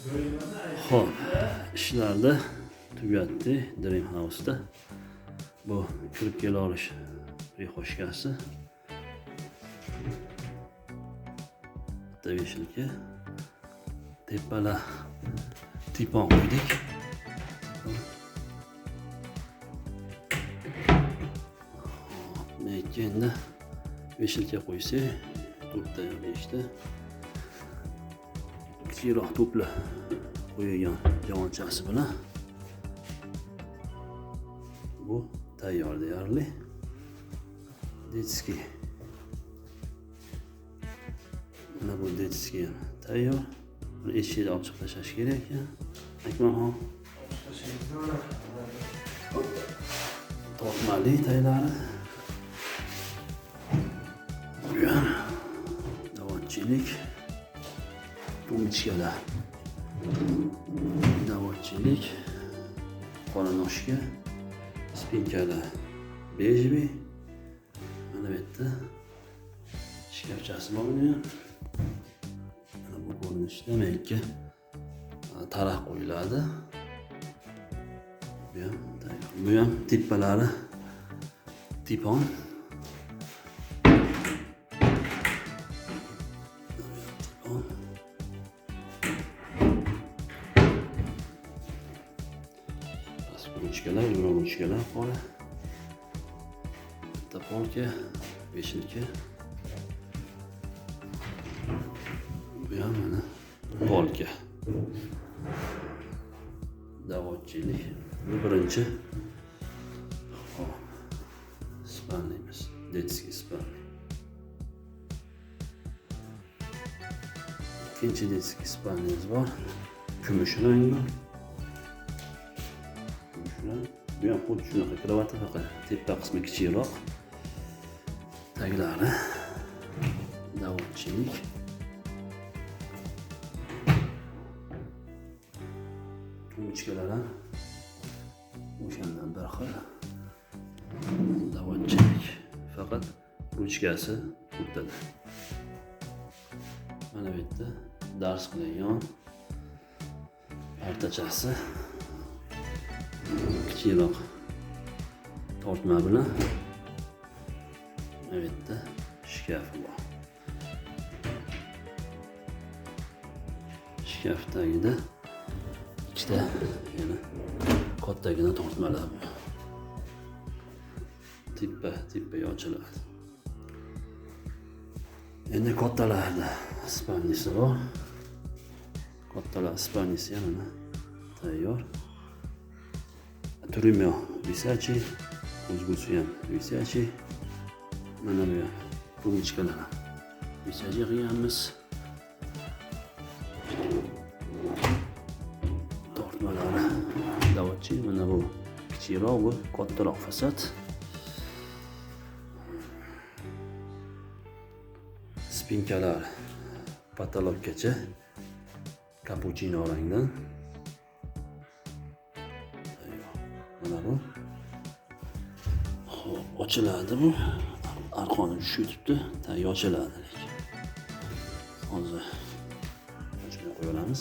Xo'p, ishlarni tugatdi Dream House'da. Bu kirib kela olish prixoshkasi. Bitta veshilka. Tepalar tipon qo'ydik. Endi veshilka qo'ysak, to'p tayyorlashda kichikroq to'plar qo'yilgan javonchasi bilan bu tayyor deyarli. Detskiy. Mana bu detskiy tayyor. Buni eshikni olib chiqib tashlash kerak ekan. Akmalxon. Tortmali taylari. Davodchilik. Tumichkalar. Davodchilik. Qora noshka. Spinkalar. Bejbi. Mana bu yerda shkafchasi bor buni. Mana bu ko'rinishda menga taraq qo'yiladi. Bu ham tepalari tipon. Ruchkalar, ruchkalar qora. Bitta polka, veshilka. Bu ham mana polka. Davodchilik. Bu birinchi. Hop. Spalnimiz. Detskiy spalni. İkinci detskiy spalnimiz bor. Kumush rangli. Bu ham xuddi shunaqa kravati, faqat tepa qismi kichikroq. Taglari davodchilik. Tumichkalar ham o'shandan bir xil. Davodchilik. Faqat ruchkasi o'rtada. Mana bu yerda dars qilingan partachasi. Kichikroq tortma bilan bu yerda shkafi bor. Shkaf tagida ikkita yana kattagina tortmalar bor. Tippa ochiladi. Endi kattalarda spalnisi bor. Kattalar spalnisi ham mana tayyor. Turimo visachi, ko'zgusi ham visachi. Mana bu tumichkalar. Visachi qilganmiz. Tortmalari davodchi, mana bu kichikroq, bu kattaroq fasad. Spinkalar patologgacha kapuchino rangdan. Mana bu. Xo'p, ochiladi bu. Arqoni tushibdi, tayyor ochiladi lekin. Hozir ochib qo'yamiz.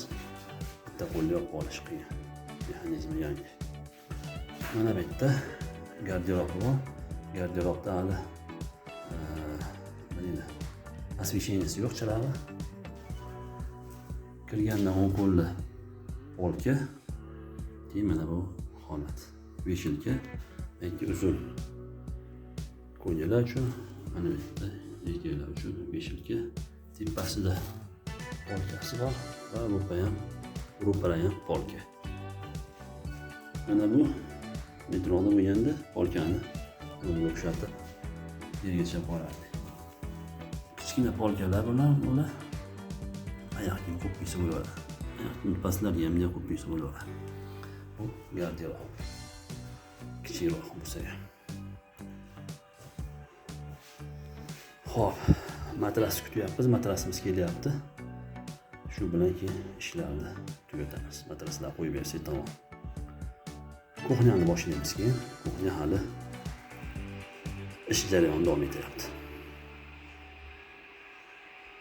Bitta qo'lga olib olish qiyin. Mexanizmi yangi. Mana bu yerda garderob bor. Garderobda hali mana osvesheniyasi yo'q chirog'i. Kirgandan o'ng qo'lda polka. Mana bu holat. Veshilka, menga uzun ko'ylaklar uchun, mana bu yerda yigitlar uchun veshilka, tepasida polkasi bor va ro'para ham polka. Mana bu metroda bo'lganda polkani bunga o'xshatib yergacha boradi. Kichkina polkalar bilan ular oyoq kiyim qo'ppisi bo'ladi. Oyoq pastlariga ham qo'ppisi bo'ladi. Bu garderob. Kichikroq bo'lsa ham. Xo'p, matras kutyapmiz, matrasimiz kelyapti. Shu bilan keyin ishlarni tugatamiz. Matraslar qo'yib bersak tamom. Kuxnyani boshlaymiz keyin. Kuxnya hali ish jarayonida davom etyapti.